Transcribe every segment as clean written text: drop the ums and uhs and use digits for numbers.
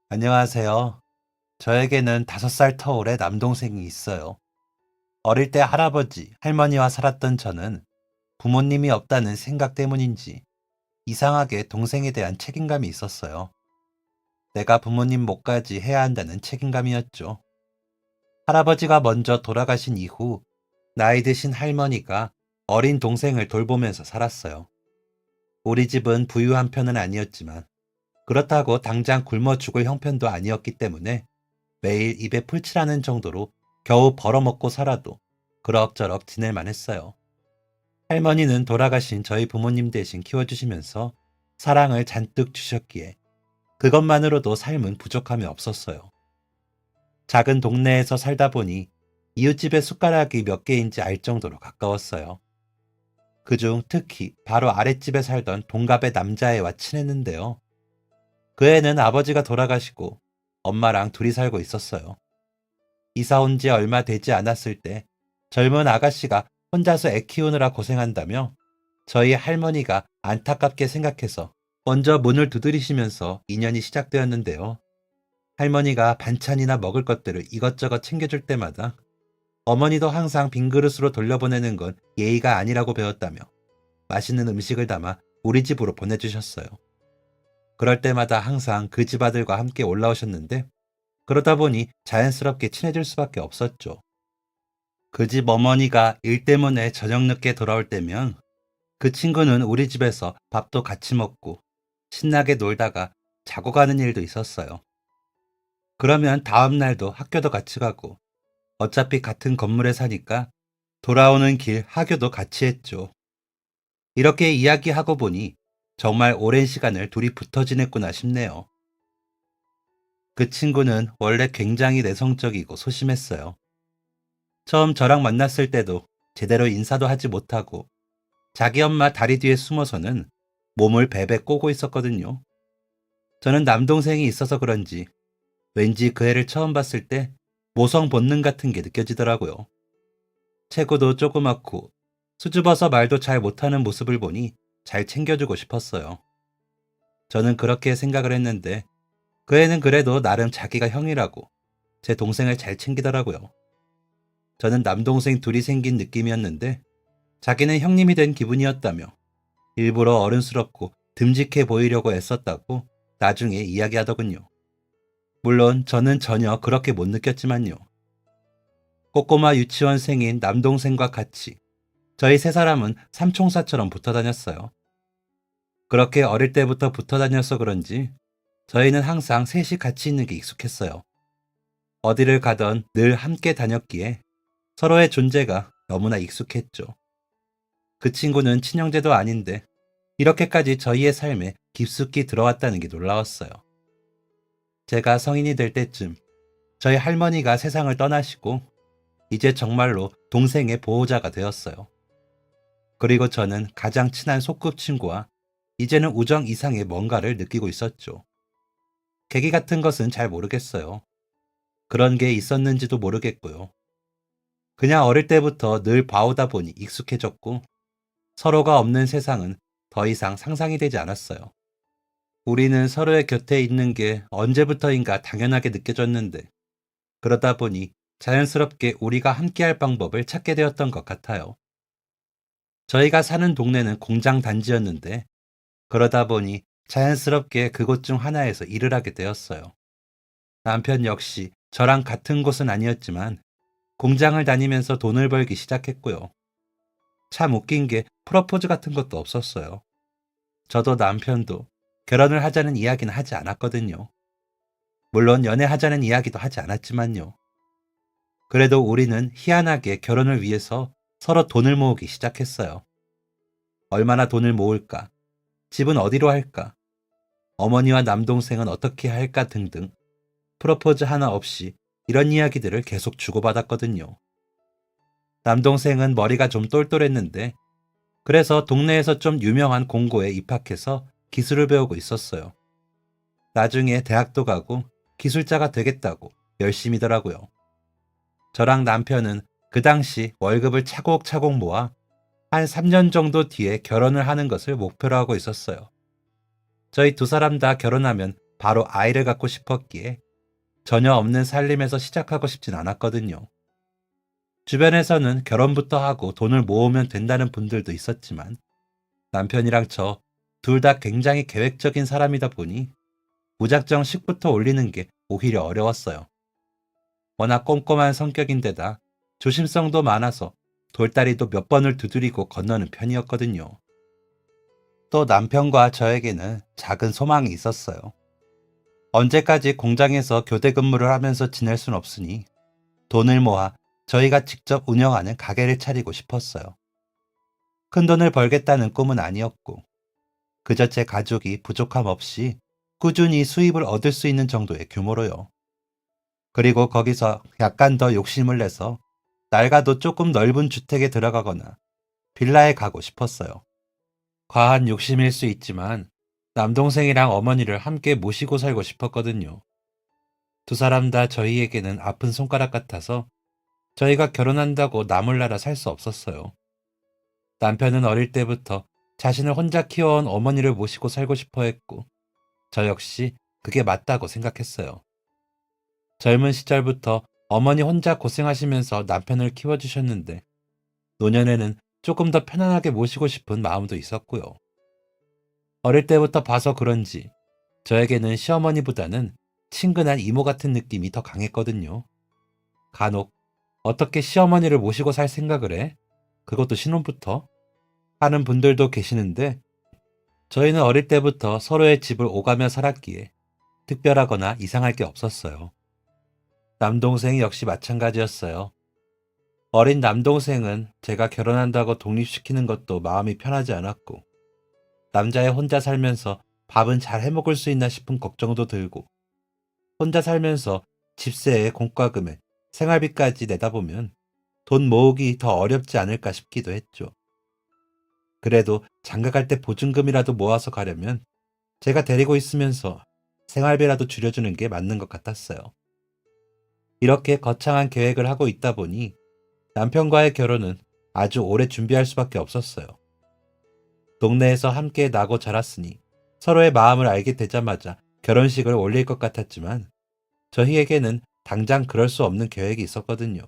안녕하세요. 저에게는 5살 터울의 남동생이 있어요. 어릴 때 할아버지, 할머니와 살았던 저는 부모님이 없다는 생각 때문인지 이상하게 동생에 대한 책임감이 있었어요. 내가 부모님 몫까지 해야 한다는 책임감이었죠. 할아버지가 먼저 돌아가신 이후 나이 드신 할머니가 어린 동생을 돌보면서 살았어요. 우리 집은 부유한 편은 아니었지만 그렇다고 당장 굶어 죽을 형편도 아니었기 때문에 매일 입에 풀칠하는 정도로 겨우 벌어먹고 살아도 그럭저럭 지낼만 했어요. 할머니는 돌아가신 저희 부모님 대신 키워주시면서 사랑을 잔뜩 주셨기에 그것만으로도 삶은 부족함이 없었어요. 작은 동네에서 살다 보니 이웃집의 숟가락이 몇 개인지 알 정도로 가까웠어요. 그중 특히 바로 아랫집에 살던 동갑의 남자애와 친했는데요. 그 애는 아버지가 돌아가시고 엄마랑 둘이 살고 있었어요. 이사 온 지 얼마 되지 않았을 때 젊은 아가씨가 혼자서 애 키우느라 고생한다며 저희 할머니가 안타깝게 생각해서 먼저 문을 두드리시면서 인연이 시작되었는데요. 할머니가 반찬이나 먹을 것들을 이것저것 챙겨줄 때마다 어머니도 항상 빈 그릇으로 돌려보내는 건 예의가 아니라고 배웠다며 맛있는 음식을 담아 우리 집으로 보내주셨어요. 그럴 때마다 항상 그 집 아들과 함께 올라오셨는데 그러다 보니 자연스럽게 친해질 수밖에 없었죠. 그 집 어머니가 일 때문에 저녁 늦게 돌아올 때면 그 친구는 우리 집에서 밥도 같이 먹고 신나게 놀다가 자고 가는 일도 있었어요. 그러면 다음 날도 학교도 같이 가고 어차피 같은 건물에 사니까 돌아오는 길 하교도 같이 했죠. 이렇게 이야기하고 보니 정말 오랜 시간을 둘이 붙어 지냈구나 싶네요. 그 친구는 원래 굉장히 내성적이고 소심했어요. 처음 저랑 만났을 때도 제대로 인사도 하지 못하고 자기 엄마 다리 뒤에 숨어서는 몸을 베베 꼬고 있었거든요. 저는 남동생이 있어서 그런지 왠지 그 애를 처음 봤을 때 모성 본능 같은 게 느껴지더라고요. 체구도 조그맣고 수줍어서 말도 잘 못하는 모습을 보니 잘 챙겨주고 싶었어요. 저는 그렇게 생각을 했는데 그 애는 그래도 나름 자기가 형이라고 제 동생을 잘 챙기더라고요. 저는 남동생 둘이 생긴 느낌이었는데 자기는 형님이 된 기분이었다며 일부러 어른스럽고 듬직해 보이려고 애썼다고 나중에 이야기하더군요. 물론 저는 전혀 그렇게 못 느꼈지만요. 꼬꼬마 유치원생인 남동생과 같이 저희 세 사람은 삼총사처럼 붙어 다녔어요. 그렇게 어릴 때부터 붙어 다녀서 그런지 저희는 항상 셋이 같이 있는 게 익숙했어요. 어디를 가던 늘 함께 다녔기에 서로의 존재가 너무나 익숙했죠. 그 친구는 친형제도 아닌데 이렇게까지 저희의 삶에 깊숙이 들어왔다는 게 놀라웠어요. 제가 성인이 될 때쯤 저희 할머니가 세상을 떠나시고 이제 정말로 동생의 보호자가 되었어요. 그리고 저는 가장 친한 소꿉친구와 이제는 우정 이상의 뭔가를 느끼고 있었죠. 계기 같은 것은 잘 모르겠어요. 그런 게 있었는지도 모르겠고요. 그냥 어릴 때부터 늘 봐오다 보니 익숙해졌고 서로가 없는 세상은 더 이상 상상이 되지 않았어요. 우리는 서로의 곁에 있는 게 언제부터인가 당연하게 느껴졌는데 그러다 보니 자연스럽게 우리가 함께할 방법을 찾게 되었던 것 같아요. 저희가 사는 동네는 공장 단지였는데 그러다 보니 자연스럽게 그곳 중 하나에서 일을 하게 되었어요. 남편 역시 저랑 같은 곳은 아니었지만 공장을 다니면서 돈을 벌기 시작했고요. 참 웃긴 게 프러포즈 같은 것도 없었어요. 저도 남편도 결혼을 하자는 이야기는 하지 않았거든요. 물론 연애하자는 이야기도 하지 않았지만요. 그래도 우리는 희한하게 결혼을 위해서 서로 돈을 모으기 시작했어요. 얼마나 돈을 모을까? 집은 어디로 할까? 어머니와 남동생은 어떻게 할까 등등 프러포즈 하나 없이 이런 이야기들을 계속 주고받았거든요. 남동생은 머리가 좀 똘똘했는데 그래서 동네에서 좀 유명한 공고에 입학해서 기술을 배우고 있었어요. 나중에 대학도 가고 기술자가 되겠다고 열심히더라고요. 저랑 남편은 그 당시 월급을 차곡차곡 모아 한 3년 정도 뒤에 결혼을 하는 것을 목표로 하고 있었어요. 저희 두 사람 다 결혼하면 바로 아이를 갖고 싶었기에 전혀 없는 살림에서 시작하고 싶진 않았거든요. 주변에서는 결혼부터 하고 돈을 모으면 된다는 분들도 있었지만 남편이랑 저 둘 다 굉장히 계획적인 사람이다 보니 무작정 식부터 올리는 게 오히려 어려웠어요. 워낙 꼼꼼한 성격인데다 조심성도 많아서 돌다리도 몇 번을 두드리고 건너는 편이었거든요. 또 남편과 저에게는 작은 소망이 있었어요. 언제까지 공장에서 교대 근무를 하면서 지낼 순 없으니 돈을 모아 저희가 직접 운영하는 가게를 차리고 싶었어요. 큰 돈을 벌겠다는 꿈은 아니었고 그저 제 가족이 부족함 없이 꾸준히 수입을 얻을 수 있는 정도의 규모로요. 그리고 거기서 약간 더 욕심을 내서 낡아도 조금 넓은 주택에 들어가거나 빌라에 가고 싶었어요. 과한 욕심일 수 있지만 남동생이랑 어머니를 함께 모시고 살고 싶었거든요. 두 사람 다 저희에게는 아픈 손가락 같아서 저희가 결혼한다고 남을 나라 살 수 없었어요. 남편은 어릴 때부터 자신을 혼자 키워온 어머니를 모시고 살고 싶어 했고 저 역시 그게 맞다고 생각했어요. 젊은 시절부터 어머니 혼자 고생하시면서 남편을 키워주셨는데 노년에는 조금 더 편안하게 모시고 싶은 마음도 있었고요. 어릴 때부터 봐서 그런지 저에게는 시어머니보다는 친근한 이모 같은 느낌이 더 강했거든요. 간혹 어떻게 시어머니를 모시고 살 생각을 해? 그것도 신혼부터? 하는 분들도 계시는데 저희는 어릴 때부터 서로의 집을 오가며 살았기에 특별하거나 이상할 게 없었어요. 남동생이 역시 마찬가지였어요. 어린 남동생은 제가 결혼한다고 독립시키는 것도 마음이 편하지 않았고 남자애 혼자 살면서 밥은 잘 해먹을 수 있나 싶은 걱정도 들고 혼자 살면서 집세에 공과금에 생활비까지 내다보면 돈 모으기 더 어렵지 않을까 싶기도 했죠. 그래도 장가갈 때 보증금이라도 모아서 가려면 제가 데리고 있으면서 생활비라도 줄여주는 게 맞는 것 같았어요. 이렇게 거창한 계획을 하고 있다 보니 남편과의 결혼은 아주 오래 준비할 수밖에 없었어요. 동네에서 함께 나고 자랐으니 서로의 마음을 알게 되자마자 결혼식을 올릴 것 같았지만 저희에게는 당장 그럴 수 없는 계획이 있었거든요.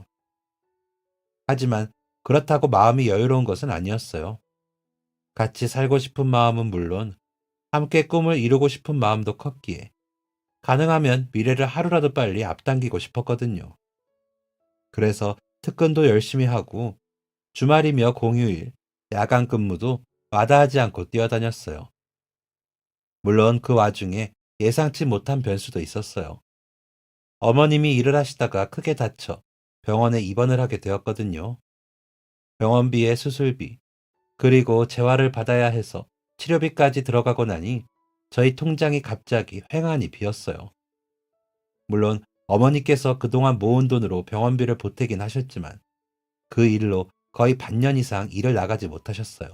하지만 그렇다고 마음이 여유로운 것은 아니었어요. 같이 살고 싶은 마음은 물론 함께 꿈을 이루고 싶은 마음도 컸기에 가능하면 미래를 하루라도 빨리 앞당기고 싶었거든요. 그래서 특근도 열심히 하고 주말이며 공휴일, 야간 근무도 마다하지 않고 뛰어다녔어요. 물론 그 와중에 예상치 못한 변수도 있었어요. 어머님이 일을 하시다가 크게 다쳐 병원에 입원을 하게 되었거든요. 병원비에 수술비, 그리고 재활을 받아야 해서 치료비까지 들어가고 나니 저희 통장이 갑자기 횡하니 비었어요. 물론 어머니께서 그동안 모은 돈으로 병원비를 보태긴 하셨지만 그 일로 거의 반년 이상 일을 나가지 못하셨어요.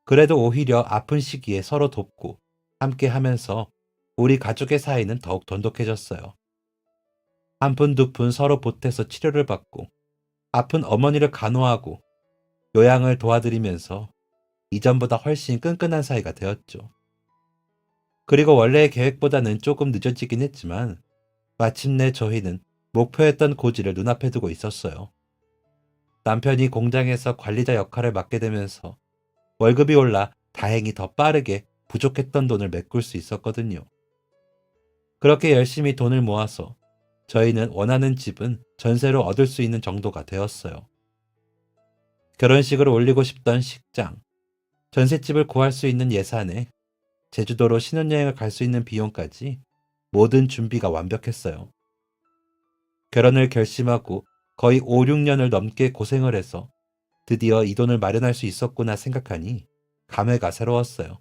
그래도 오히려 아픈 시기에 서로 돕고 함께 하면서 우리 가족의 사이는 더욱 돈독해졌어요. 한 푼 두 푼 서로 보태서 치료를 받고 아픈 어머니를 간호하고 요양을 도와드리면서 이전보다 훨씬 끈끈한 사이가 되었죠. 그리고 원래의 계획보다는 조금 늦어지긴 했지만 마침내 저희는 목표했던 고지를 눈앞에 두고 있었어요. 남편이 공장에서 관리자 역할을 맡게 되면서 월급이 올라 다행히 더 빠르게 부족했던 돈을 메꿀 수 있었거든요. 그렇게 열심히 돈을 모아서 저희는 원하는 집은 전세로 얻을 수 있는 정도가 되었어요. 결혼식을 올리고 싶던 식장, 전셋집을 구할 수 있는 예산에 제주도로 신혼여행을 갈 수 있는 비용까지 모든 준비가 완벽했어요. 결혼을 결심하고 거의 5, 6년을 넘게 고생을 해서 드디어 이 돈을 마련할 수 있었구나 생각하니 감회가 새로웠어요.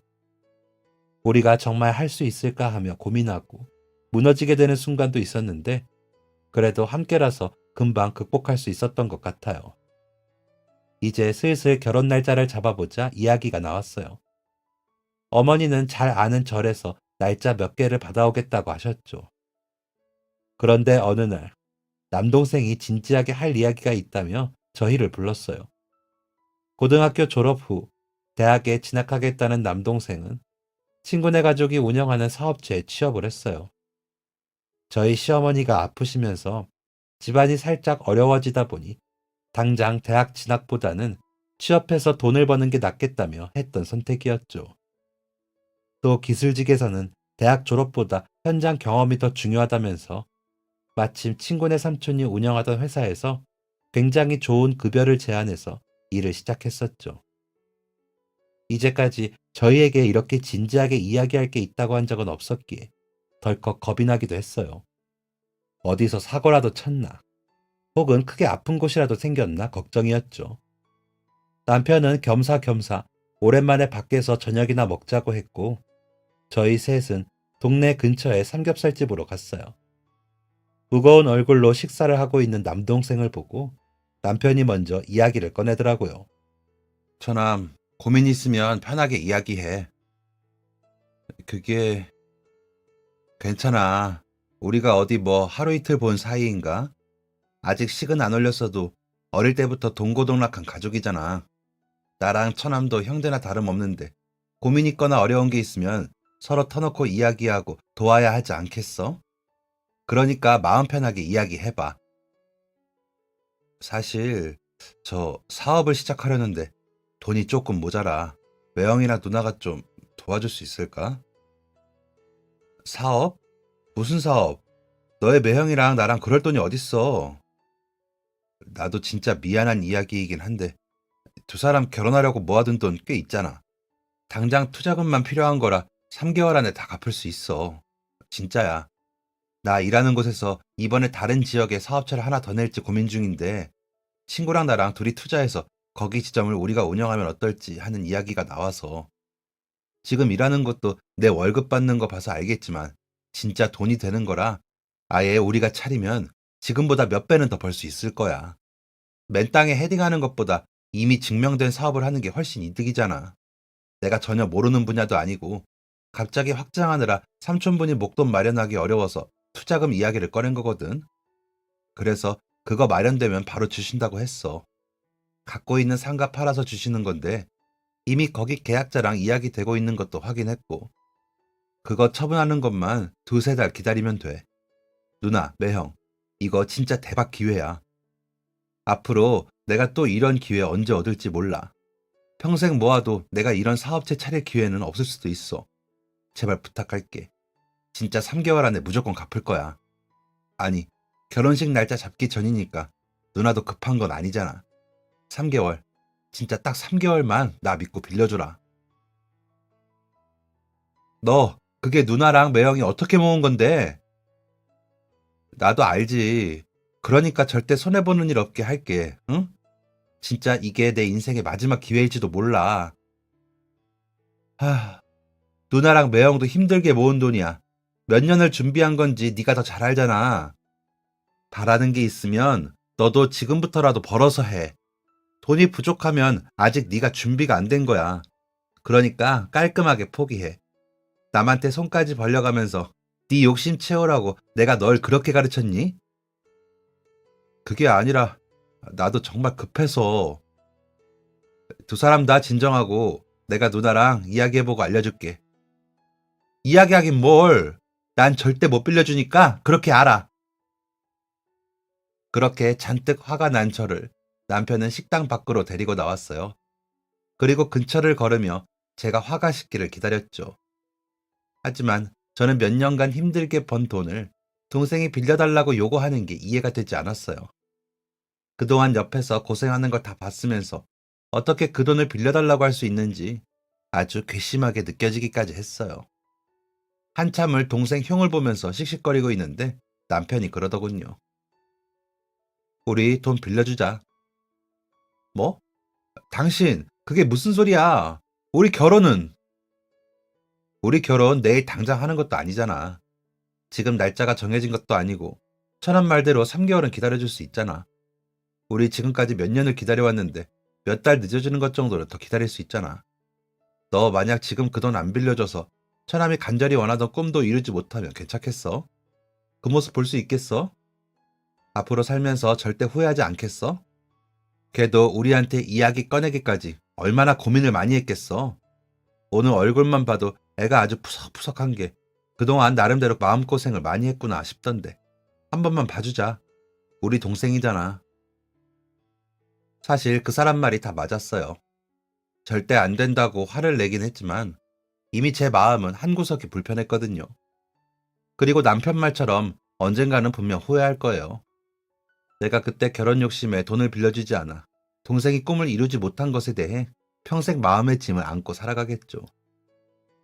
우리가 정말 할 수 있을까 하며 고민하고 무너지게 되는 순간도 있었는데 그래도 함께라서 금방 극복할 수 있었던 것 같아요. 이제 슬슬 결혼 날짜를 잡아보자 이야기가 나왔어요. 어머니는 잘 아는 절에서 날짜 몇 개를 받아오겠다고 하셨죠. 그런데 어느 날 남동생이 진지하게 할 이야기가 있다며 저희를 불렀어요. 고등학교 졸업 후 대학에 진학하겠다는 남동생은 친구네 가족이 운영하는 사업체에 취업을 했어요. 저희 시어머니가 아프시면서 집안이 살짝 어려워지다 보니 당장 대학 진학보다는 취업해서 돈을 버는 게 낫겠다며 했던 선택이었죠. 또 기술직에서는 대학 졸업보다 현장 경험이 더 중요하다면서 마침 친구네 삼촌이 운영하던 회사에서 굉장히 좋은 급여를 제안해서 일을 시작했었죠. 이제까지 저희에게 이렇게 진지하게 이야기할 게 있다고 한 적은 없었기에 덜컥 겁이 나기도 했어요. 어디서 사고라도 쳤나, 혹은 크게 아픈 곳이라도 생겼나 걱정이었죠. 남편은 겸사겸사 오랜만에 밖에서 저녁이나 먹자고 했고, 저희 셋은 동네 근처의 삼겹살집으로 갔어요. 무거운 얼굴로 식사를 하고 있는 남동생을 보고 남편이 먼저 이야기를 꺼내더라고요. 처남, 고민 있으면 편하게 이야기해. 그게 괜찮아. 우리가 어디 뭐 하루 이틀 본 사이인가? 아직 식은 안 올렸어도 어릴 때부터 동고동락한 가족이잖아. 나랑 처남도 형제나 다름없는데 고민 있거나 어려운 게 있으면 서로 터놓고 이야기하고 도와야 하지 않겠어? 그러니까 마음 편하게 이야기해봐. 사실 저 사업을 시작하려는데 돈이 조금 모자라. 매형이나 누나가 좀 도와줄 수 있을까? 사업? 무슨 사업? 너의 매형이랑 나랑 그럴 돈이 어딨어? 나도 진짜 미안한 이야기이긴 한데 두 사람 결혼하려고 모아둔 돈 꽤 있잖아. 당장 투자금만 필요한 거라 3개월 안에 다 갚을 수 있어. 진짜야. 나 일하는 곳에서 이번에 다른 지역에 사업체를 하나 더 낼지 고민 중인데 친구랑 나랑 둘이 투자해서 거기 지점을 우리가 운영하면 어떨지 하는 이야기가 나와서. 지금 일하는 것도 내 월급 받는 거 봐서 알겠지만 진짜 돈이 되는 거라 아예 우리가 차리면 지금보다 몇 배는 더 벌 수 있을 거야. 맨 땅에 헤딩하는 것보다 이미 증명된 사업을 하는 게 훨씬 이득이잖아. 내가 전혀 모르는 분야도 아니고 갑자기 확장하느라 삼촌분이 목돈 마련하기 어려워서 투자금 이야기를 꺼낸 거거든. 그래서 그거 마련되면 바로 주신다고 했어. 갖고 있는 상가 팔아서 주시는 건데 이미 거기 계약자랑 이야기 되고 있는 것도 확인했고 그거 처분하는 것만 두세 달 기다리면 돼. 누나, 매형, 이거 진짜 대박 기회야. 앞으로 내가 또 이런 기회 언제 얻을지 몰라. 평생 모아도 내가 이런 사업체 차릴 기회는 없을 수도 있어. 제발 부탁할게. 진짜 3개월 안에 무조건 갚을 거야. 아니, 결혼식 날짜 잡기 전이니까 누나도 급한 건 아니잖아. 3개월. 진짜 딱 3개월만 나 믿고 빌려줘라. 너, 그게 누나랑 매형이 어떻게 모은 건데? 나도 알지. 그러니까 절대 손해보는 일 없게 할게. 응? 진짜 이게 내 인생의 마지막 기회일지도 몰라. 하, 누나랑 매형도 힘들게 모은 돈이야. 몇 년을 준비한 건지 네가 더 잘 알잖아. 바라는 게 있으면 너도 지금부터라도 벌어서 해. 돈이 부족하면 아직 네가 준비가 안 된 거야. 그러니까 깔끔하게 포기해. 남한테 손까지 벌려가면서 네 욕심 채우라고 내가 널 그렇게 가르쳤니? 그게 아니라 나도 정말 급해서. 두 사람 다 진정하고 내가 누나랑 이야기해보고 알려줄게. 이야기하긴 뭘. 난 절대 못 빌려주니까 그렇게 알아. 그렇게 잔뜩 화가 난 저를 남편은 식당 밖으로 데리고 나왔어요. 그리고 근처를 걸으며 제가 화가 식기를 기다렸죠. 하지만 저는 몇 년간 힘들게 번 돈을 동생이 빌려달라고 요구하는 게 이해가 되지 않았어요. 그동안 옆에서 고생하는 걸 다 봤으면서 어떻게 그 돈을 빌려달라고 할 수 있는지 아주 괘씸하게 느껴지기까지 했어요. 한참을 동생 흉을 보면서 씩씩거리고 있는데 남편이 그러더군요. 우리 돈 빌려주자. 뭐? 당신, 그게 무슨 소리야? 우리 결혼은? 우리 결혼 내일 당장 하는 것도 아니잖아. 지금 날짜가 정해진 것도 아니고 천한 말대로 3개월은 기다려줄 수 있잖아. 우리 지금까지 몇 년을 기다려왔는데 몇 달 늦어지는 것 정도는 더 기다릴 수 있잖아. 너 만약 지금 그 돈 안 빌려줘서 처남이 간절히 원하던 꿈도 이루지 못하면 괜찮겠어? 그 모습 볼 수 있겠어? 앞으로 살면서 절대 후회하지 않겠어? 걔도 우리한테 이야기 꺼내기까지 얼마나 고민을 많이 했겠어? 오늘 얼굴만 봐도 애가 아주 푸석푸석한 게 그동안 나름대로 마음고생을 많이 했구나 싶던데. 한 번만 봐주자. 우리 동생이잖아. 사실 그 사람 말이 다 맞았어요. 절대 안 된다고 화를 내긴 했지만 이미 제 마음은 한구석이 불편했거든요. 그리고 남편 말처럼 언젠가는 분명 후회할 거예요. 내가 그때 결혼 욕심에 돈을 빌려주지 않아 동생이 꿈을 이루지 못한 것에 대해 평생 마음의 짐을 안고 살아가겠죠.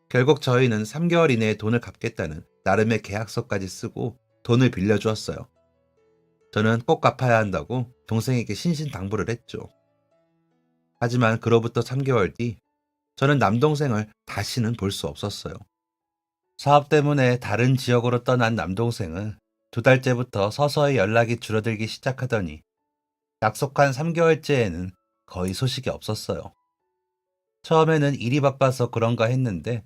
결국 저희는 3개월 이내에 돈을 갚겠다는 나름의 계약서까지 쓰고 돈을 빌려주었어요. 저는 꼭 갚아야 한다고 동생에게 신신당부를 했죠. 하지만 그로부터 3개월 뒤 저는 남동생을 다시는 볼 수 없었어요. 사업 때문에 다른 지역으로 떠난 남동생은 2달째부터 서서히 연락이 줄어들기 시작하더니 약속한 3개월째에는 거의 소식이 없었어요. 처음에는 일이 바빠서 그런가 했는데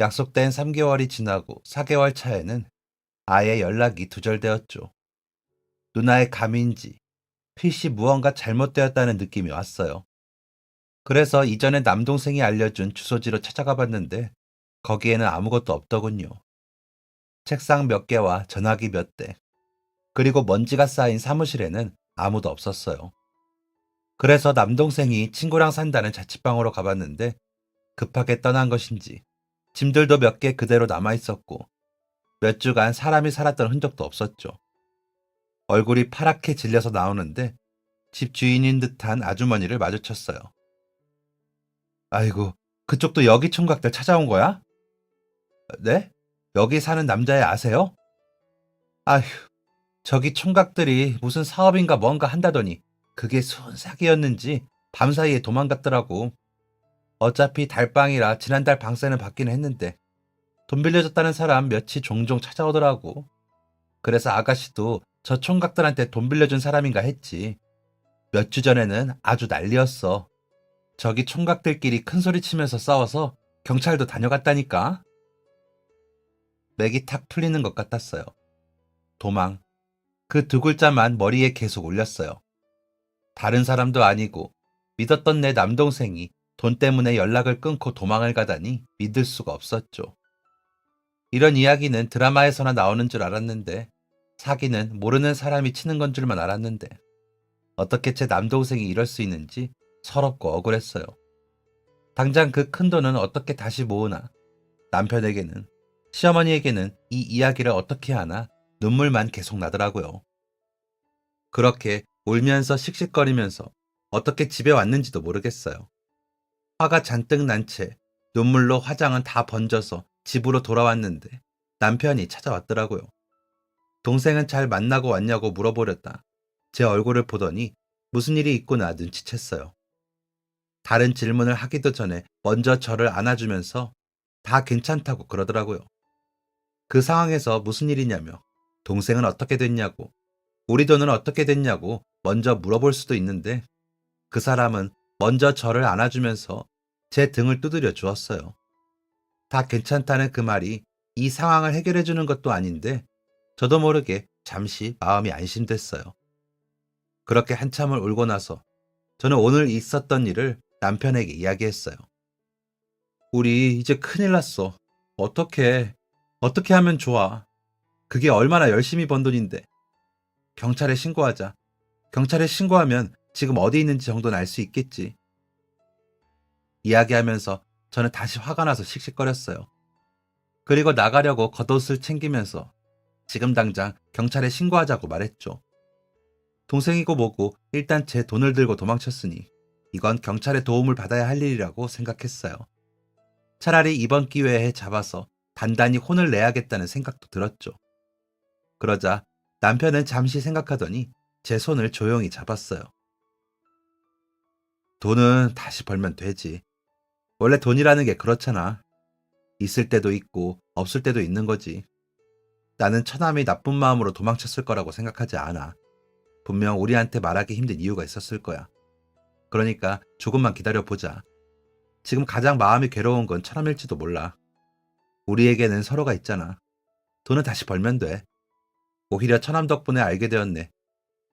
약속된 3개월이 지나고 4개월 차에는 아예 연락이 두절되었죠. 누나의 감인지 필시 무언가 잘못되었다는 느낌이 왔어요. 그래서 이전에 남동생이 알려준 주소지로 찾아가 봤는데 거기에는 아무것도 없더군요. 책상 몇 개와 전화기 몇 대, 그리고 먼지가 쌓인 사무실에는 아무도 없었어요. 그래서 남동생이 친구랑 산다는 자취방으로 가봤는데 급하게 떠난 것인지 짐들도 몇 개 그대로 남아 있었고 몇 주간 사람이 살았던 흔적도 없었죠. 얼굴이 파랗게 질려서 나오는데 집 주인인 듯한 아주머니를 마주쳤어요. 아이고, 그쪽도 여기 총각들 찾아온 거야? 네? 여기 사는 남자애 아세요? 아휴, 저기 총각들이 무슨 사업인가 뭔가 한다더니 그게 순삭이었는지 밤사이에 도망갔더라고. 어차피 달방이라 지난달 방세는 받기는 했는데 돈 빌려줬다는 사람 몇이 종종 찾아오더라고. 그래서 아가씨도 저 총각들한테 돈 빌려준 사람인가 했지. 몇 주 전에는 아주 난리였어. 저기 총각들끼리 큰소리 치면서 싸워서 경찰도 다녀갔다니까. 맥이 탁 풀리는 것 같았어요. 도망. 그 두 글자만 머리에 계속 올렸어요. 다른 사람도 아니고 믿었던 내 남동생이 돈 때문에 연락을 끊고 도망을 가다니 믿을 수가 없었죠. 이런 이야기는 드라마에서나 나오는 줄 알았는데 사기는 모르는 사람이 치는 건 줄만 알았는데 어떻게 제 남동생이 이럴 수 있는지 서럽고 억울했어요. 당장 그 큰 돈은 어떻게 다시 모으나 남편에게는 시어머니에게는 이 이야기를 어떻게 하나 눈물만 계속 나더라고요. 그렇게 울면서 씩씩거리면서 어떻게 집에 왔는지도 모르겠어요. 화가 잔뜩 난 채 눈물로 화장은 다 번져서 집으로 돌아왔는데 남편이 찾아왔더라고요. 동생은 잘 만나고 왔냐고 물어보렸다. 제 얼굴을 보더니 무슨 일이 있구나 눈치챘어요. 다른 질문을 하기도 전에 먼저 저를 안아주면서 다 괜찮다고 그러더라고요. 그 상황에서 무슨 일이냐며 동생은 어떻게 됐냐고 우리 돈은 어떻게 됐냐고 먼저 물어볼 수도 있는데 그 사람은 먼저 저를 안아주면서 제 등을 두드려 주었어요. 다 괜찮다는 그 말이 이 상황을 해결해 주는 것도 아닌데 저도 모르게 잠시 마음이 안심됐어요. 그렇게 한참을 울고 나서 저는 오늘 있었던 일을 남편에게 이야기했어요. 우리 이제 큰일 났어. 어떻게 하면 좋아? 그게 얼마나 열심히 번 돈인데. 경찰에 신고하자. 경찰에 신고하면 지금 어디 있는지 정도는 알 수 있겠지. 이야기하면서 저는 다시 화가 나서 씩씩거렸어요. 그리고 나가려고 겉옷을 챙기면서 지금 당장 경찰에 신고하자고 말했죠. 동생이고 뭐고 일단 제 돈을 들고 도망쳤으니 이건 경찰의 도움을 받아야 할 일이라고 생각했어요. 차라리 이번 기회에 잡아서 단단히 혼을 내야겠다는 생각도 들었죠. 그러자 남편은 잠시 생각하더니 제 손을 조용히 잡았어요. 돈은 다시 벌면 되지. 원래 돈이라는 게 그렇잖아. 있을 때도 있고 없을 때도 있는 거지. 나는 처남이 나쁜 마음으로 도망쳤을 거라고 생각하지 않아. 분명 우리한테 말하기 힘든 이유가 있었을 거야. 그러니까 조금만 기다려보자. 지금 가장 마음이 괴로운 건 처남일지도 몰라. 우리에게는 서로가 있잖아. 돈은 다시 벌면 돼. 오히려 처남 덕분에 알게 되었네.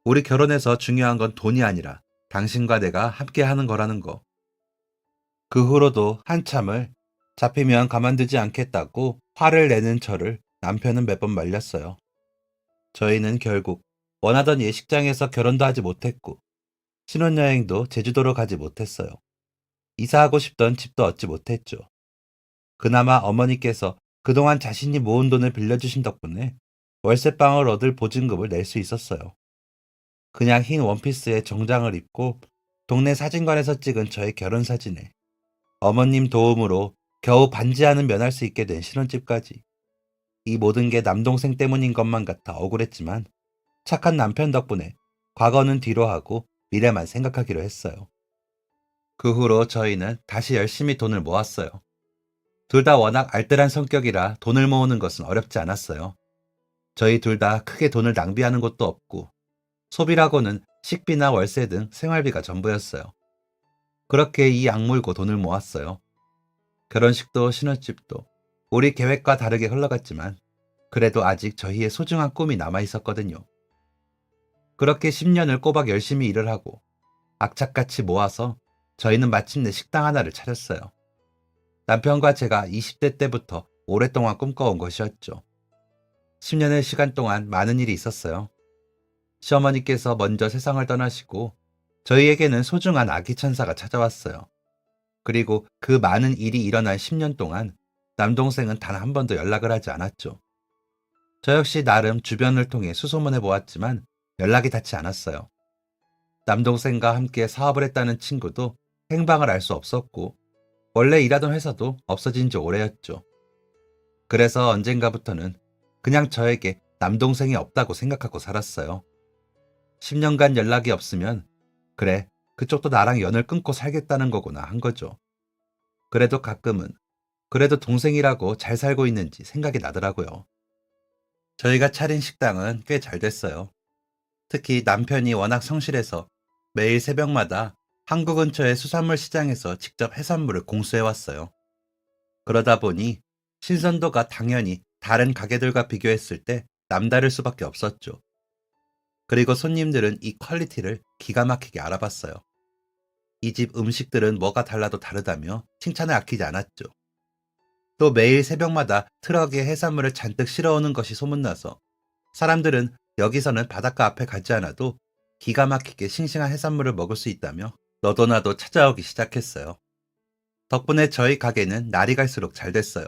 우리 결혼해서 중요한 건 돈이 아니라 당신과 내가 함께 하는 거라는 거. 그 후로도 한참을 잡히면 가만두지 않겠다고 화를 내는 저를 남편은 몇 번 말렸어요. 저희는 결국 원하던 예식장에서 결혼도 하지 못했고 신혼여행도 제주도로 가지 못했어요. 이사하고 싶던 집도 얻지 못했죠. 그나마 어머니께서 그동안 자신이 모은 돈을 빌려주신 덕분에 월세방을 얻을 보증금을 낼 수 있었어요. 그냥 흰 원피스에 정장을 입고 동네 사진관에서 찍은 저의 결혼 사진에 어머님 도움으로 겨우 반지하는 면할 수 있게 된 신혼집까지. 이 모든 게 남동생 때문인 것만 같아 억울했지만 착한 남편 덕분에 과거는 뒤로 하고 미래만 생각하기로 했어요. 그 후로 저희는 다시 열심히 돈을 모았어요. 둘 다 워낙 알뜰한 성격이라 돈을 모으는 것은 어렵지 않았어요. 저희 둘 다 크게 돈을 낭비하는 것도 없고 소비라고는 식비나 월세 등 생활비가 전부였어요. 그렇게 이 악물고 돈을 모았어요. 결혼식도 신혼집도 우리 계획과 다르게 흘러갔지만 그래도 아직 저희의 소중한 꿈이 남아 있었거든요. 그렇게 10년을 꼬박 열심히 일을 하고 악착같이 모아서 저희는 마침내 식당 하나를 차렸어요. 남편과 제가 20대 때부터 오랫동안 꿈꿔온 것이었죠. 10년의 시간 동안 많은 일이 있었어요. 시어머니께서 먼저 세상을 떠나시고 저희에게는 소중한 아기 천사가 찾아왔어요. 그리고 그 많은 일이 일어난 10년 동안 남동생은 단 한 번도 연락을 하지 않았죠. 저 역시 나름 주변을 통해 수소문해 보았지만 연락이 닿지 않았어요. 남동생과 함께 사업을 했다는 친구도 행방을 알 수 없었고 원래 일하던 회사도 없어진 지 오래였죠. 그래서 언젠가부터는 그냥 저에게 남동생이 없다고 생각하고 살았어요. 10년간 연락이 없으면 그래, 그쪽도 나랑 연을 끊고 살겠다는 거구나 한 거죠. 그래도 가끔은 그래도 동생이라고 잘 살고 있는지 생각이 나더라고요. 저희가 차린 식당은 꽤 잘 됐어요. 특히 남편이 워낙 성실해서 매일 새벽마다 항구 근처의 수산물 시장에서 직접 해산물을 공수해 왔어요. 그러다 보니 신선도가 당연히 다른 가게들과 비교했을 때 남다를 수밖에 없었죠. 그리고 손님들은 이 퀄리티를 기가 막히게 알아봤어요. 이 집 음식들은 뭐가 달라도 다르다며 칭찬을 아끼지 않았죠. 또 매일 새벽마다 트럭에 해산물을 잔뜩 실어오는 것이 소문나서 사람들은 여기서는 바닷가 앞에 가지 않아도 기가 막히게 싱싱한 해산물을 먹을 수 있다며 너도 나도 찾아오기 시작했어요. 덕분에 저희 가게는 날이 갈수록 잘 됐어요.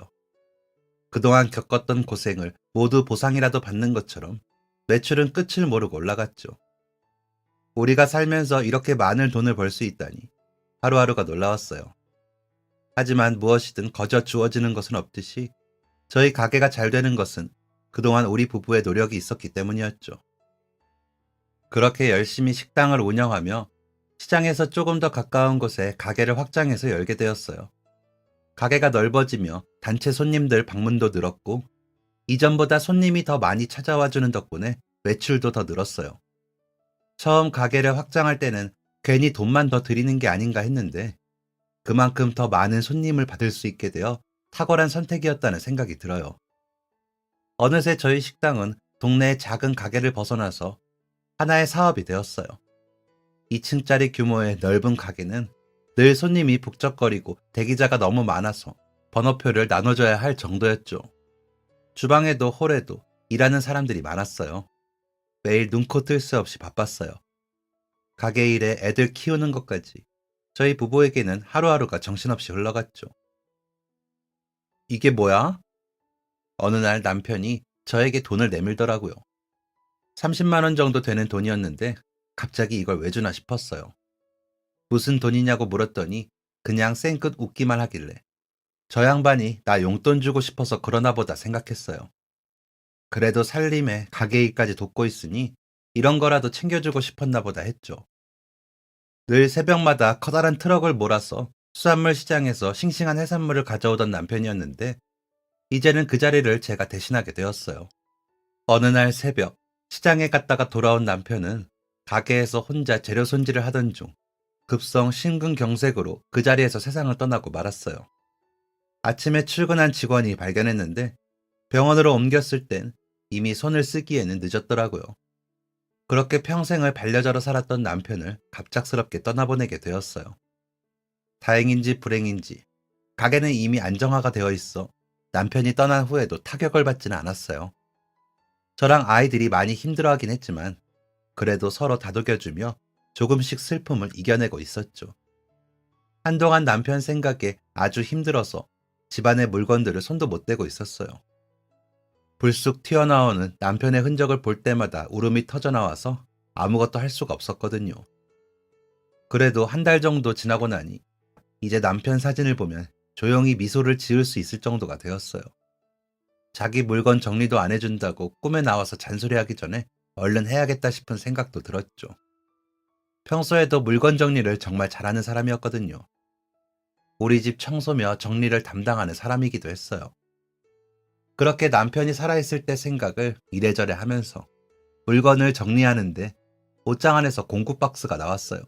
그동안 겪었던 고생을 모두 보상이라도 받는 것처럼 매출은 끝을 모르고 올라갔죠. 우리가 살면서 이렇게 많은 돈을 벌 수 있다니 하루하루가 놀라웠어요. 하지만 무엇이든 거저 주어지는 것은 없듯이 저희 가게가 잘 되는 것은 그동안 우리 부부의 노력이 있었기 때문이었죠. 그렇게 열심히 식당을 운영하며 시장에서 조금 더 가까운 곳에 가게를 확장해서 열게 되었어요. 가게가 넓어지며 단체 손님들 방문도 늘었고 이전보다 손님이 더 많이 찾아와 주는 덕분에 매출도 더 늘었어요. 처음 가게를 확장할 때는 괜히 돈만 더 들이는 게 아닌가 했는데 그만큼 더 많은 손님을 받을 수 있게 되어 탁월한 선택이었다는 생각이 들어요. 어느새 저희 식당은 동네의 작은 가게를 벗어나서 하나의 사업이 되었어요. 2층짜리 규모의 넓은 가게는 늘 손님이 북적거리고 대기자가 너무 많아서 번호표를 나눠줘야 할 정도였죠. 주방에도 홀에도 일하는 사람들이 많았어요. 매일 눈코 뜰 새 없이 바빴어요. 가게 일에 애들 키우는 것까지 저희 부부에게는 하루하루가 정신없이 흘러갔죠. 이게 뭐야? 어느 날 남편이 저에게 돈을 내밀더라고요. 30만 원 정도 되는 돈이었는데 갑자기 이걸 왜 주나 싶었어요. 무슨 돈이냐고 물었더니 그냥 쌩끗 웃기만 하길래 저 양반이 나 용돈 주고 싶어서 그러나 보다 생각했어요. 그래도 살림에 가게 일까지 돕고 있으니 이런 거라도 챙겨주고 싶었나 보다 했죠. 늘 새벽마다 커다란 트럭을 몰아서 수산물 시장에서 싱싱한 해산물을 가져오던 남편이었는데 이제는 그 자리를 제가 대신하게 되었어요. 어느 날 새벽 시장에 갔다가 돌아온 남편은 가게에서 혼자 재료 손질을 하던 중 급성 심근경색으로 그 자리에서 세상을 떠나고 말았어요. 아침에 출근한 직원이 발견했는데 병원으로 옮겼을 땐 이미 손을 쓰기에는 늦었더라고요. 그렇게 평생을 반려자로 살았던 남편을 갑작스럽게 떠나보내게 되었어요. 다행인지 불행인지 가게는 이미 안정화가 되어 있어 남편이 떠난 후에도 타격을 받지는 않았어요. 저랑 아이들이 많이 힘들어하긴 했지만 그래도 서로 다독여주며 조금씩 슬픔을 이겨내고 있었죠. 한동안 남편 생각에 아주 힘들어서 집안의 물건들을 손도 못 대고 있었어요. 불쑥 튀어나오는 남편의 흔적을 볼 때마다 울음이 터져나와서 아무것도 할 수가 없었거든요. 그래도 한 달 정도 지나고 나니 이제 남편 사진을 보면 조용히 미소를 지을 수 있을 정도가 되었어요. 자기 물건 정리도 안 해준다고 꿈에 나와서 잔소리하기 전에 얼른 해야겠다 싶은 생각도 들었죠. 평소에도 물건 정리를 정말 잘하는 사람이었거든요. 우리 집 청소며 정리를 담당하는 사람이기도 했어요. 그렇게 남편이 살아있을 때 생각을 이래저래 하면서 물건을 정리하는데 옷장 안에서 공구 박스가 나왔어요.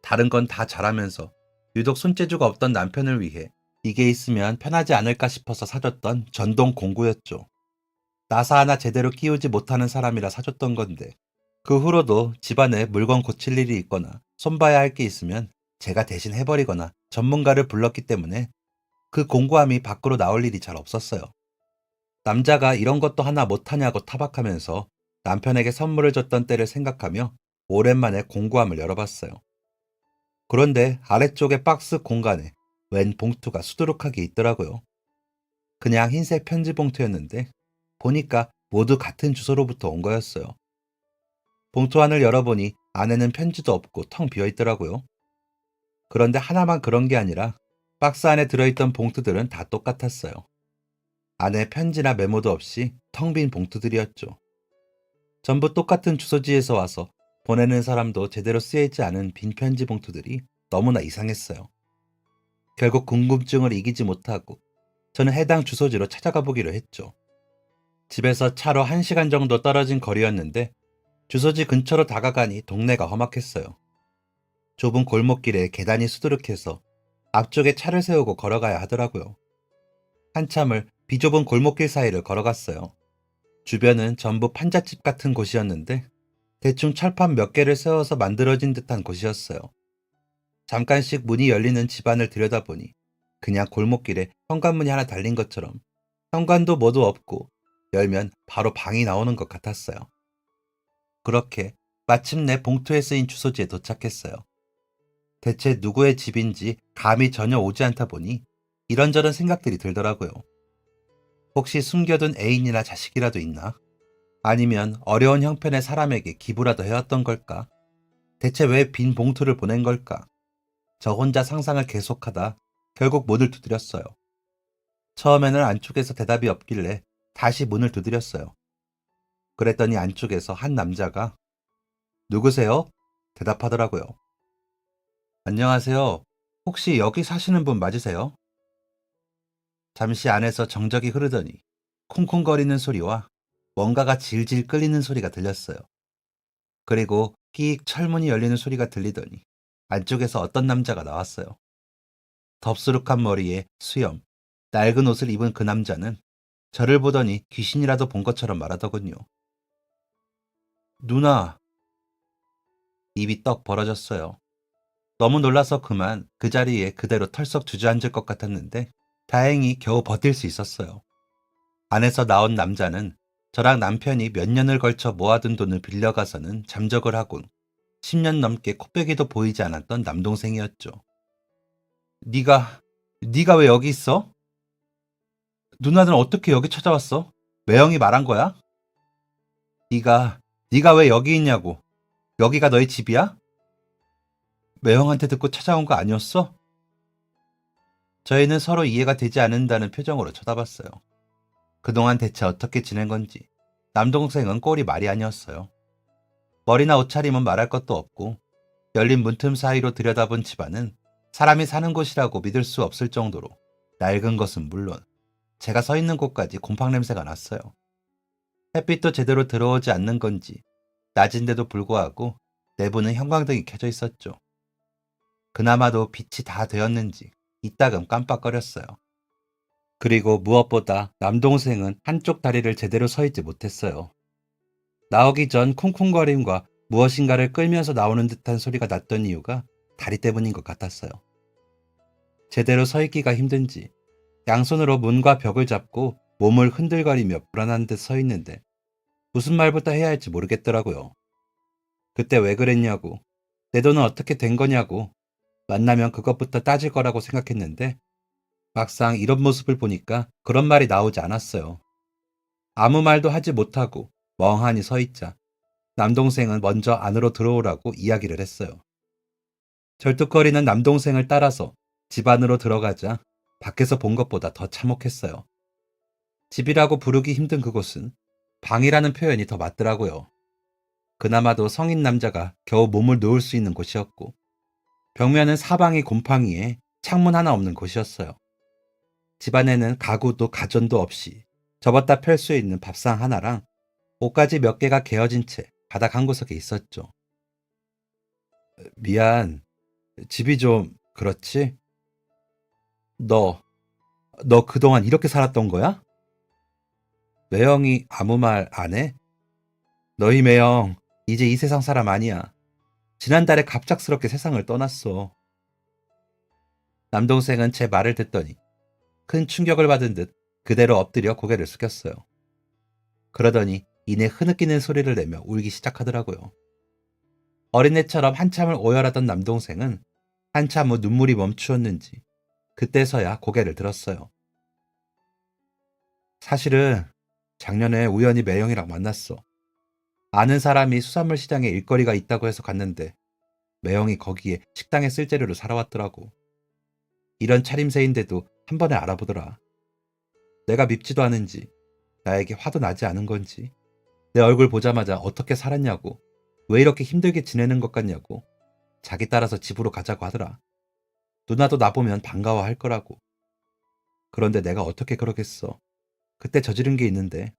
다른 건 다 잘하면서 유독 손재주가 없던 남편을 위해 이게 있으면 편하지 않을까 싶어서 사줬던 전동 공구였죠. 나사 하나 제대로 끼우지 못하는 사람이라 사줬던 건데 그 후로도 집안에 물건 고칠 일이 있거나 손봐야 할 게 있으면 제가 대신 해버리거나 전문가를 불렀기 때문에 그 공구함이 밖으로 나올 일이 잘 없었어요. 남자가 이런 것도 하나 못하냐고 타박하면서 남편에게 선물을 줬던 때를 생각하며 오랜만에 공구함을 열어봤어요. 그런데 아래쪽에 박스 공간에 웬 봉투가 수두룩하게 있더라고요. 그냥 흰색 편지 봉투였는데 보니까 모두 같은 주소로부터 온 거였어요. 봉투 안을 열어보니 안에는 편지도 없고 텅 비어 있더라고요. 그런데 하나만 그런 게 아니라 박스 안에 들어있던 봉투들은 다 똑같았어요. 안에 편지나 메모도 없이 텅 빈 봉투들이었죠. 전부 똑같은 주소지에서 와서 보내는 사람도 제대로 쓰여있지 않은 빈 편지 봉투들이 너무나 이상했어요. 결국 궁금증을 이기지 못하고 저는 해당 주소지로 찾아가 보기로 했죠. 집에서 차로 1시간 정도 떨어진 거리였는데 주소지 근처로 다가가니 동네가 험악했어요. 좁은 골목길에 계단이 수두룩해서 앞쪽에 차를 세우고 걸어가야 하더라고요. 한참을 비좁은 골목길 사이를 걸어갔어요. 주변은 전부 판잣집 같은 곳이었는데 대충 철판 몇 개를 세워서 만들어진 듯한 곳이었어요. 잠깐씩 문이 열리는 집안을 들여다보니 그냥 골목길에 현관문이 하나 달린 것처럼 현관도 모두 없고 열면 바로 방이 나오는 것 같았어요. 그렇게 마침내 봉투에 쓰인 주소지에 도착했어요. 대체 누구의 집인지 감이 전혀 오지 않다 보니 이런저런 생각들이 들더라고요. 혹시 숨겨둔 애인이나 자식이라도 있나? 아니면 어려운 형편의 사람에게 기부라도 해왔던 걸까? 대체 왜 빈 봉투를 보낸 걸까? 저 혼자 상상을 계속하다 결국 문을 두드렸어요. 처음에는 안쪽에서 대답이 없길래 다시 문을 두드렸어요. 그랬더니 안쪽에서 한 남자가 누구세요? 대답하더라고요. 안녕하세요. 혹시 여기 사시는 분 맞으세요? 잠시 안에서 정적이 흐르더니 쿵쿵거리는 소리와 뭔가가 질질 끌리는 소리가 들렸어요. 그리고 끼익 철문이 열리는 소리가 들리더니 안쪽에서 어떤 남자가 나왔어요. 덥수룩한 머리에 수염, 낡은 옷을 입은 그 남자는 저를 보더니 귀신이라도 본 것처럼 말하더군요. 누나, 입이 떡 벌어졌어요. 너무 놀라서 그만 그 자리에 그대로 털썩 주저앉을 것 같았는데 다행히 겨우 버틸 수 있었어요. 안에서 나온 남자는 저랑 남편이 몇 년을 걸쳐 모아둔 돈을 빌려가서는 잠적을 하곤 10년 넘게 코빼기도 보이지 않았던 남동생이었죠. 네가 왜 여기 있어? 누나는 어떻게 여기 찾아왔어? 매형이 말한 거야? 네가 네가 왜 여기 있냐고. 여기가 너희 집이야? 매형한테 듣고 찾아온 거 아니었어? 저희는 서로 이해가 되지 않는다는 표정으로 쳐다봤어요. 그동안 대체 어떻게 지낸 건지 남동생은 꼴이 말이 아니었어요. 머리나 옷차림은 말할 것도 없고 열린 문틈 사이로 들여다본 집안은 사람이 사는 곳이라고 믿을 수 없을 정도로 낡은 것은 물론 제가 서 있는 곳까지 곰팡 냄새가 났어요. 햇빛도 제대로 들어오지 않는 건지 낮인데도 불구하고 내부는 형광등이 켜져 있었죠. 그나마도 빛이 다 되었는지 이따금 깜빡거렸어요. 그리고 무엇보다 남동생은 한쪽 다리를 제대로 서 있지 못했어요. 나오기 전 쿵쿵거림과 무엇인가를 끌면서 나오는 듯한 소리가 났던 이유가 다리 때문인 것 같았어요. 제대로 서 있기가 힘든지 양손으로 문과 벽을 잡고 몸을 흔들거리며 불안한 듯 서 있는데 무슨 말부터 해야 할지 모르겠더라고요. 그때 왜 그랬냐고, 내 돈은 어떻게 된 거냐고, 만나면 그것부터 따질 거라고 생각했는데 막상 이런 모습을 보니까 그런 말이 나오지 않았어요. 아무 말도 하지 못하고 멍하니 서 있자 남동생은 먼저 안으로 들어오라고 이야기를 했어요. 절뚝거리는 남동생을 따라서 집 안으로 들어가자 밖에서 본 것보다 더 참혹했어요. 집이라고 부르기 힘든 그곳은 방이라는 표현이 더 맞더라고요. 그나마도 성인 남자가 겨우 몸을 놓을 수 있는 곳이었고 벽면은 사방이 곰팡이에 창문 하나 없는 곳이었어요. 집안에는 가구도 가전도 없이 접었다 펼 수 있는 밥상 하나랑 옷가지 몇 개가 개어진 채 바닥 한 구석에 있었죠. 미안, 집이 좀 그렇지? 너, 너 그동안 이렇게 살았던 거야? 매형이 아무 말 안 해? 너희 매형, 이제 이 세상 사람 아니야. 지난달에 갑작스럽게 세상을 떠났어. 남동생은 제 말을 듣더니 큰 충격을 받은 듯 그대로 엎드려 고개를 숙였어요. 그러더니 이내 흐느끼는 소리를 내며 울기 시작하더라고요. 어린애처럼 한참을 오열하던 남동생은 한참 후 눈물이 멈추었는지 그때서야 고개를 들었어요. 사실은 작년에 우연히 매형이랑 만났어. 아는 사람이 수산물 시장에 일거리가 있다고 해서 갔는데 매형이 거기에 식당에 쓸 재료를 사러 왔더라고. 이런 차림새인데도 한 번에 알아보더라. 내가 밉지도 않은지 나에게 화도 나지 않은 건지 내 얼굴 보자마자 어떻게 살았냐고, 왜 이렇게 힘들게 지내는 것 같냐고 자기 따라서 집으로 가자고 하더라. 누나도 나 보면 반가워할 거라고. 그런데 내가 어떻게 그러겠어. 그때 저지른 게 있는데.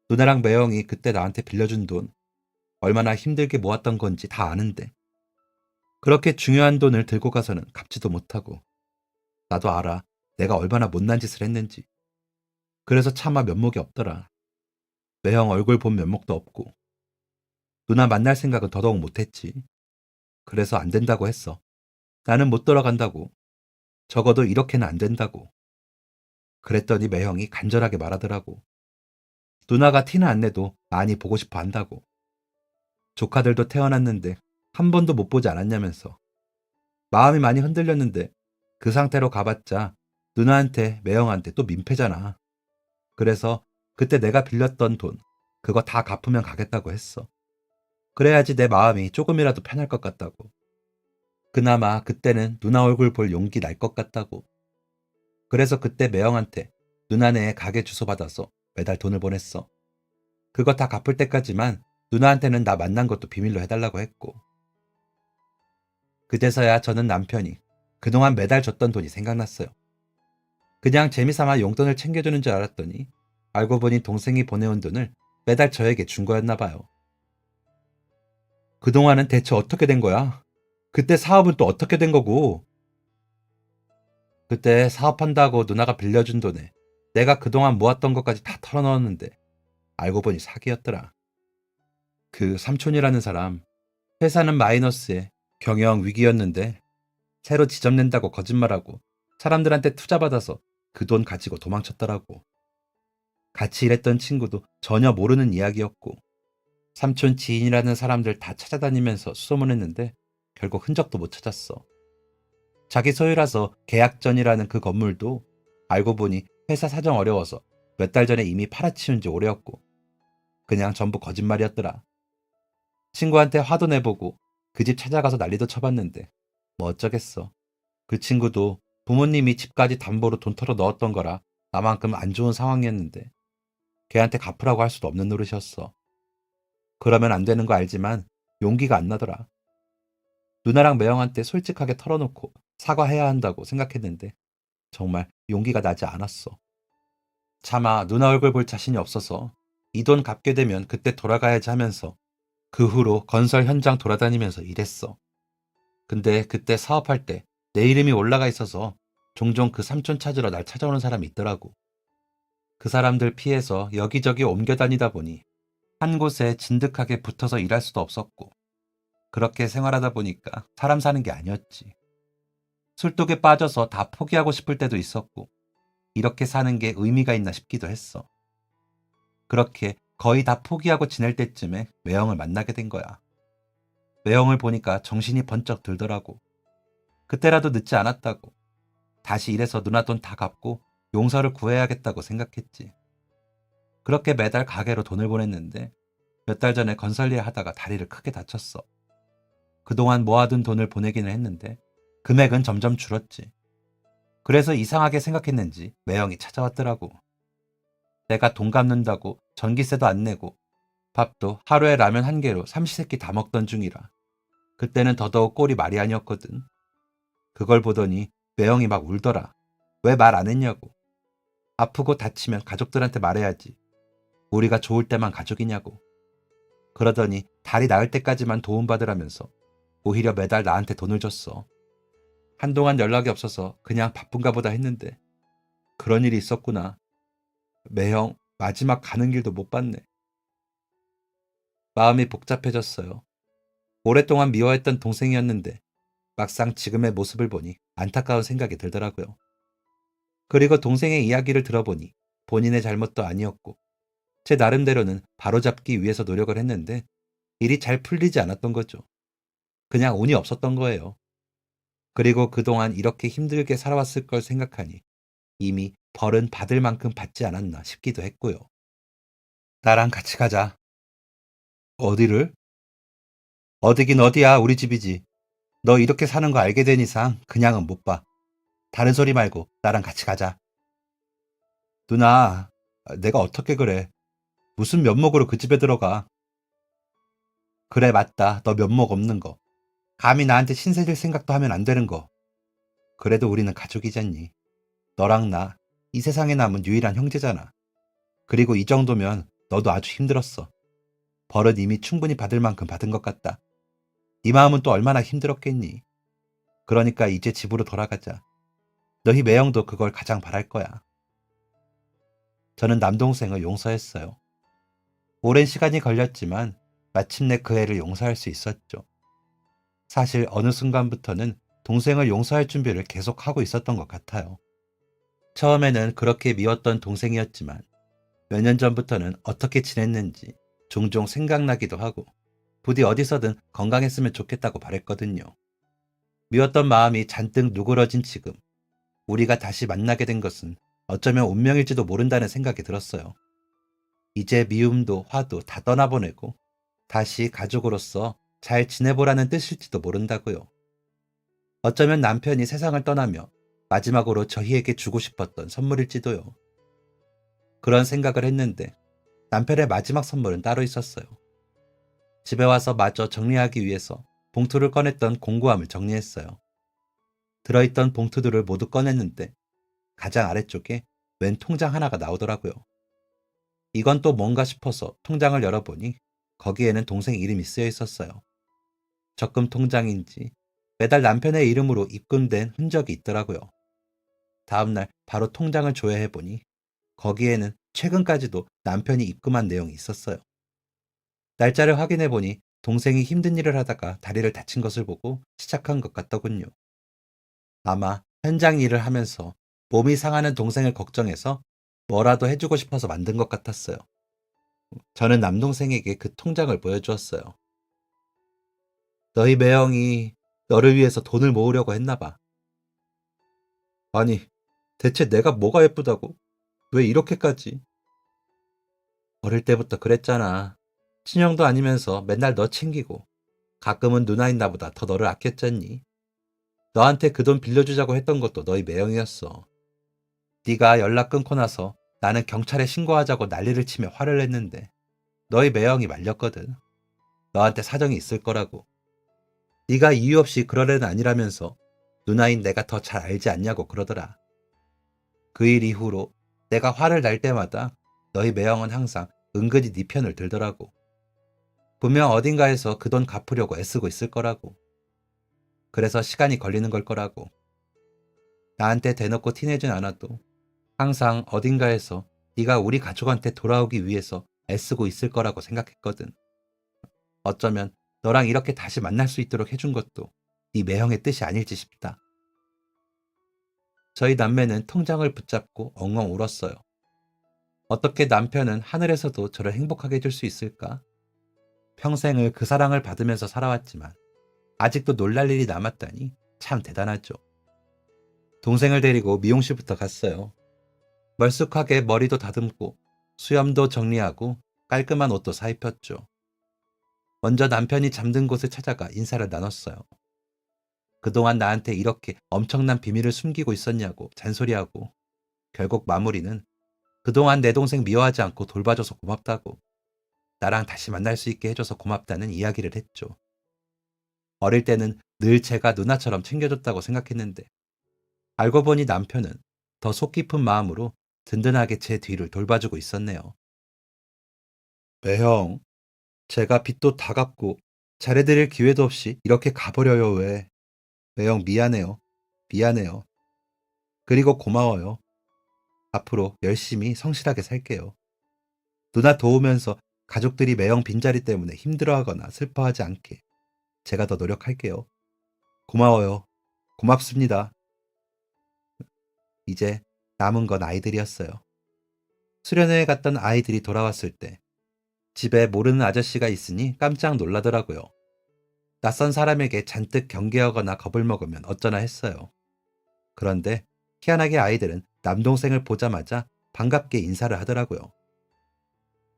누나랑 매형이 그때 나한테 빌려준 돈 얼마나 힘들게 모았던 건지 다 아는데 그렇게 중요한 돈을 들고 가서는 갚지도 못하고. 나도 알아, 내가 얼마나 못난 짓을 했는지. 그래서 차마 면목이 없더라. 매형 얼굴 본 면목도 없고 누나 만날 생각은 더더욱 못했지. 그래서 안 된다고 했어. 나는 못 돌아간다고. 적어도 이렇게는 안 된다고. 그랬더니 매형이 간절하게 말하더라고. 누나가 티는 안 내도 많이 보고 싶어 한다고. 조카들도 태어났는데 한 번도 못 보지 않았냐면서. 마음이 많이 흔들렸는데 그 상태로 가봤자 누나한테 매형한테 또 민폐잖아. 그래서 그때 내가 빌렸던 돈 그거 다 갚으면 가겠다고 했어. 그래야지 내 마음이 조금이라도 편할 것 같다고. 그나마 그때는 누나 얼굴 볼 용기 날 것 같다고. 그래서 그때 매형한테 누나네 가게 주소 받아서 매달 돈을 보냈어. 그거 다 갚을 때까지만 누나한테는 나 만난 것도 비밀로 해달라고 했고. 그제서야 저는 남편이 그동안 매달 줬던 돈이 생각났어요. 그냥 재미삼아 용돈을 챙겨주는 줄 알았더니 알고 보니 동생이 보내온 돈을 매달 저에게 준 거였나 봐요. 그동안은 대체 어떻게 된 거야? 그때 사업은 또 어떻게 된 거고? 그때 사업한다고 누나가 빌려준 돈에 내가 그동안 모았던 것까지 다 털어넣었는데 알고 보니 사기였더라. 그 삼촌이라는 사람, 회사는 마이너스에 경영 위기였는데 새로 지점낸다고 거짓말하고 사람들한테 투자받아서 그 돈 가지고 도망쳤더라고. 같이 일했던 친구도 전혀 모르는 이야기였고 삼촌 지인이라는 사람들 다 찾아다니면서 수소문했는데 결국 흔적도 못 찾았어. 자기 소유라서 계약전이라는 그 건물도 알고 보니 회사 사정 어려워서 몇 달 전에 이미 팔아치운 지 오래였고 그냥 전부 거짓말이었더라. 친구한테 화도 내보고 그 집 찾아가서 난리도 쳐봤는데 뭐 어쩌겠어. 그 친구도 부모님이 집까지 담보로 돈 털어 넣었던 거라 나만큼 안 좋은 상황이었는데 걔한테 갚으라고 할 수도 없는 노릇이었어. 그러면 안 되는 거 알지만 용기가 안 나더라. 누나랑 매형한테 솔직하게 털어놓고 사과해야 한다고 생각했는데 정말 용기가 나지 않았어. 차마 누나 얼굴 볼 자신이 없어서 이 돈 갚게 되면 그때 돌아가야지 하면서 그 후로 건설 현장 돌아다니면서 일했어. 근데 그때 사업할 때 내 이름이 올라가 있어서 종종 그 삼촌 찾으러 날 찾아오는 사람이 있더라고. 그 사람들 피해서 여기저기 옮겨 다니다 보니 한 곳에 진득하게 붙어서 일할 수도 없었고 그렇게 생활하다 보니까 사람 사는 게 아니었지. 술독에 빠져서 다 포기하고 싶을 때도 있었고, 이렇게 사는 게 의미가 있나 싶기도 했어. 그렇게 거의 다 포기하고 지낼 때쯤에 매형을 만나게 된 거야. 매형을 보니까 정신이 번쩍 들더라고. 그때라도 늦지 않았다고. 다시 일해서 누나 돈 다 갚고 용서를 구해야겠다고 생각했지. 그렇게 매달 가게로 돈을 보냈는데 몇 달 전에 건설일 하다가 다리를 크게 다쳤어. 그동안 모아둔 돈을 보내기는 했는데 금액은 점점 줄었지. 그래서 이상하게 생각했는지 매형이 찾아왔더라고. 내가 돈 갚는다고 전기세도 안 내고 밥도 하루에 라면 한 개로 삼시세끼 다 먹던 중이라 그때는 더더욱 꼴이 말이 아니었거든. 그걸 보더니 매형이 막 울더라. 왜 말 안 했냐고. 아프고 다치면 가족들한테 말해야지. 우리가 좋을 때만 가족이냐고. 그러더니 다리 나을 때까지만 도움받으라면서 오히려 매달 나한테 돈을 줬어. 한동안 연락이 없어서 그냥 바쁜가 보다 했는데 그런 일이 있었구나. 매형 마지막 가는 길도 못 봤네. 마음이 복잡해졌어요. 오랫동안 미워했던 동생이었는데 막상 지금의 모습을 보니 안타까운 생각이 들더라고요. 그리고 동생의 이야기를 들어보니 본인의 잘못도 아니었고 제 나름대로는 바로잡기 위해서 노력을 했는데 일이 잘 풀리지 않았던 거죠. 그냥 운이 없었던 거예요. 그리고 그동안 이렇게 힘들게 살아왔을 걸 생각하니 이미 벌은 받을 만큼 받지 않았나 싶기도 했고요. 나랑 같이 가자. 어디를? 어디긴 어디야, 우리 집이지. 너 이렇게 사는 거 알게 된 이상 그냥은 못 봐. 다른 소리 말고 나랑 같이 가자. 누나, 내가 어떻게 그래? 무슨 면목으로 그 집에 들어가? 그래, 맞다. 너 면목 없는 거. 감히 나한테 신세질 생각도 하면 안 되는 거. 그래도 우리는 가족이잖니. 너랑 나, 이 세상에 남은 유일한 형제잖아. 그리고 이 정도면 너도 아주 힘들었어. 벌은 이미 충분히 받을 만큼 받은 것 같다. 네 마음은 또 얼마나 힘들었겠니? 그러니까 이제 집으로 돌아가자. 너희 매형도 그걸 가장 바랄 거야. 저는 남동생을 용서했어요. 오랜 시간이 걸렸지만 마침내 그 애를 용서할 수 있었죠. 사실 어느 순간부터는 동생을 용서할 준비를 계속하고 있었던 것 같아요. 처음에는 그렇게 미웠던 동생이었지만 몇 년 전부터는 어떻게 지냈는지 종종 생각나기도 하고 부디 어디서든 건강했으면 좋겠다고 바랬거든요. 미웠던 마음이 잔뜩 누그러진 지금 우리가 다시 만나게 된 것은 어쩌면 운명일지도 모른다는 생각이 들었어요. 이제 미움도 화도 다 떠나보내고 다시 가족으로서 잘 지내보라는 뜻일지도 모른다고요. 어쩌면 남편이 세상을 떠나며 마지막으로 저희에게 주고 싶었던 선물일지도요. 그런 생각을 했는데 남편의 마지막 선물은 따로 있었어요. 집에 와서 마저 정리하기 위해서 봉투를 꺼냈던 공구함을 정리했어요. 들어있던 봉투들을 모두 꺼냈는데 가장 아래쪽에 웬 통장 하나가 나오더라고요. 이건 또 뭔가 싶어서 통장을 열어보니 거기에는 동생 이름이 쓰여 있었어요. 적금 통장인지 매달 남편의 이름으로 입금된 흔적이 있더라고요. 다음날 바로 통장을 조회해보니 거기에는 최근까지도 남편이 입금한 내용이 있었어요. 날짜를 확인해보니 동생이 힘든 일을 하다가 다리를 다친 것을 보고 시작한 것 같더군요. 아마 현장 일을 하면서 몸이 상하는 동생을 걱정해서 뭐라도 해주고 싶어서 만든 것 같았어요. 저는 남동생에게 그 통장을 보여주었어요. 너희 매형이 너를 위해서 돈을 모으려고 했나 봐. 아니, 대체 내가 뭐가 예쁘다고? 왜 이렇게까지? 어릴 때부터 그랬잖아. 친형도 아니면서 맨날 너 챙기고 가끔은 누나인 나보다 더 너를 아꼈잖니. 너한테 그 돈 빌려주자고 했던 것도 너희 매형이었어. 네가 연락 끊고 나서 나는 경찰에 신고하자고 난리를 치며 화를 냈는데 너희 매형이 말렸거든. 너한테 사정이 있을 거라고. 네가 이유 없이 그럴 애는 아니라면서 누나인 내가 더 잘 알지 않냐고 그러더라. 그 일 이후로 내가 화를 날 때마다 너희 매형은 항상 은근히 네 편을 들더라고. 분명 어딘가에서 그 돈 갚으려고 애쓰고 있을 거라고. 그래서 시간이 걸리는 걸 거라고. 나한테 대놓고 티내진 않아도 항상 어딘가에서 네가 우리 가족한테 돌아오기 위해서 애쓰고 있을 거라고 생각했거든. 어쩌면 너랑 이렇게 다시 만날 수 있도록 해준 것도 네 매형의 뜻이 아닐지 싶다. 저희 남매는 통장을 붙잡고 엉엉 울었어요. 어떻게 남편은 하늘에서도 저를 행복하게 해줄 수 있을까? 평생을 그 사랑을 받으면서 살아왔지만 아직도 놀랄 일이 남았다니 참 대단하죠. 동생을 데리고 미용실부터 갔어요. 멀쑥하게 머리도 다듬고 수염도 정리하고 깔끔한 옷도 사입혔죠. 먼저 남편이 잠든 곳을 찾아가 인사를 나눴어요. 그동안 나한테 이렇게 엄청난 비밀을 숨기고 있었냐고 잔소리하고 결국 마무리는 그동안 내 동생 미워하지 않고 돌봐줘서 고맙다고 나랑 다시 만날 수 있게 해줘서 고맙다는 이야기를 했죠. 어릴 때는 늘 제가 누나처럼 챙겨줬다고 생각했는데 알고 보니 남편은 더 속 깊은 마음으로 든든하게 제 뒤를 돌봐주고 있었네요. 매형, 제가 빚도 다 갚고 잘해드릴 기회도 없이 이렇게 가버려요, 왜? 매형 미안해요. 미안해요. 그리고 고마워요. 앞으로 열심히 성실하게 살게요. 누나 도우면서 가족들이 매형 빈자리 때문에 힘들어하거나 슬퍼하지 않게 제가 더 노력할게요. 고마워요. 고맙습니다. 이제 남은 건 아이들이었어요. 수련회에 갔던 아이들이 돌아왔을 때 집에 모르는 아저씨가 있으니 깜짝 놀라더라고요. 낯선 사람에게 잔뜩 경계하거나 겁을 먹으면 어쩌나 했어요. 그런데 희한하게 아이들은 남동생을 보자마자 반갑게 인사를 하더라고요.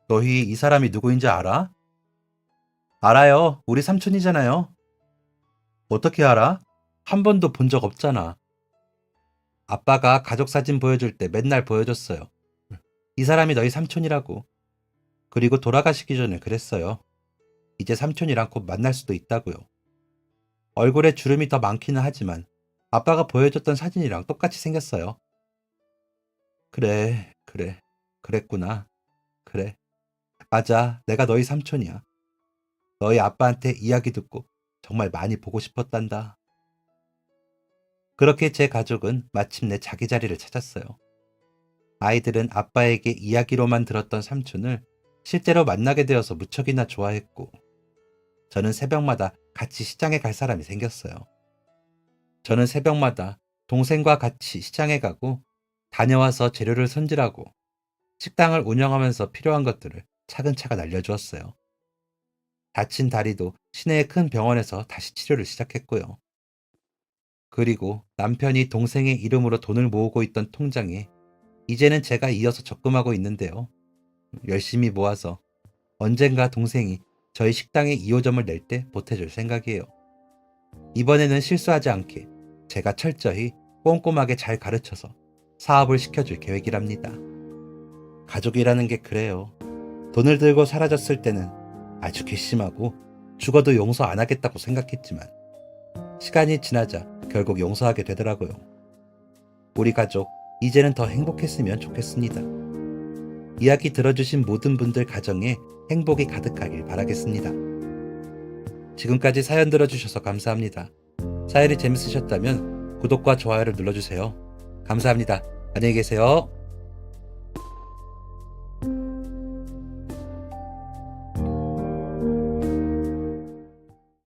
너희 이 사람이 누구인지 알아? 알아요. 우리 삼촌이잖아요. 어떻게 알아? 한 번도 본 적 없잖아. 아빠가 가족 사진 보여줄 때 맨날 보여줬어요. 이 사람이 너희 삼촌이라고. 그리고 돌아가시기 전에 그랬어요. 이제 삼촌이랑 곧 만날 수도 있다고요. 얼굴에 주름이 더 많기는 하지만 아빠가 보여줬던 사진이랑 똑같이 생겼어요. 그래, 그래, 그랬구나. 그래, 맞아. 내가 너희 삼촌이야. 너희 아빠한테 이야기 듣고 정말 많이 보고 싶었단다. 그렇게 제 가족은 마침내 자기 자리를 찾았어요. 아이들은 아빠에게 이야기로만 들었던 삼촌을 실제로 만나게 되어서 무척이나 좋아했고, 저는 새벽마다 같이 시장에 갈 사람이 생겼어요. 저는 새벽마다 동생과 같이 시장에 가고 다녀와서 재료를 손질하고 식당을 운영하면서 필요한 것들을 차근차근 알려주었어요. 다친 다리도 시내의 큰 병원에서 다시 치료를 시작했고요. 그리고 남편이 동생의 이름으로 돈을 모으고 있던 통장에 이제는 제가 이어서 적금하고 있는데요. 열심히 모아서 언젠가 동생이 저희 식당에 2호점을 낼 때 보태줄 생각이에요. 이번에는 실수하지 않게 제가 철저히 꼼꼼하게 잘 가르쳐서 사업을 시켜줄 계획이랍니다. 가족이라는 게 그래요. 돈을 들고 사라졌을 때는 아주 괘씸하고 죽어도 용서 안 하겠다고 생각했지만 시간이 지나자 결국 용서하게 되더라고요. 우리 가족 이제는 더 행복했으면 좋겠습니다. 이야기 들어주신 모든 분들 가정에 행복이 가득하길 바라겠습니다. 지금까지 사연 들어주셔서 감사합니다. 사연이 재밌으셨다면 구독과 좋아요를 눌러주세요. 감사합니다. 안녕히 계세요.